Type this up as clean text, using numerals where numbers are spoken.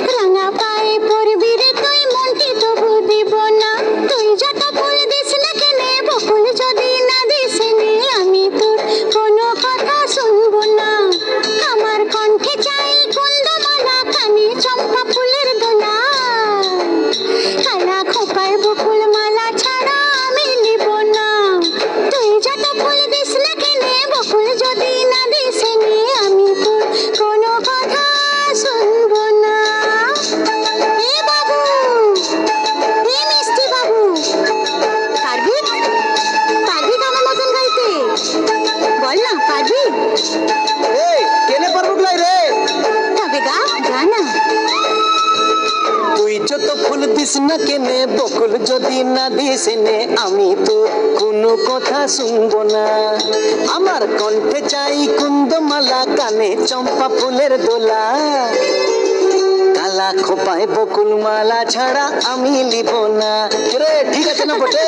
রাঙা পায়ে পড়বি রে তুই মনটি তবু দিব না তুই যত ফুল দিস না কেনে বকুল যদি না দিস নে আমি তোর কোনো কথা শুনবো না আমার কণ্ঠে চাই কুন্দমালা কানে চম্পা ফুলের দোলা কালা খোপায় বকুল মালা ছাড়া আমি নিব না তুই যত ফুল দিস না কেনে বকুল যদি না দিস নে আমি তোর কোনো কথা শুনবো না এ বাবু এ মিষ্টি বাবু পারবি পারবি আমার মতন গাইতে বল না পারবি এই কেনে পারবো লাই রে তবে গা গা না তুই যত ফুল দিস না কেনে বকুল যদি না দিস নে আমি তো কোনো কথা শুনবো না আমার কণ্ঠে চাই কুন্দমালা কানে চম্পা ফুলের দোলা কালা খোপায় বকুল মালা ছাড়া আমি লিব না রে ঠিক আছে না বটে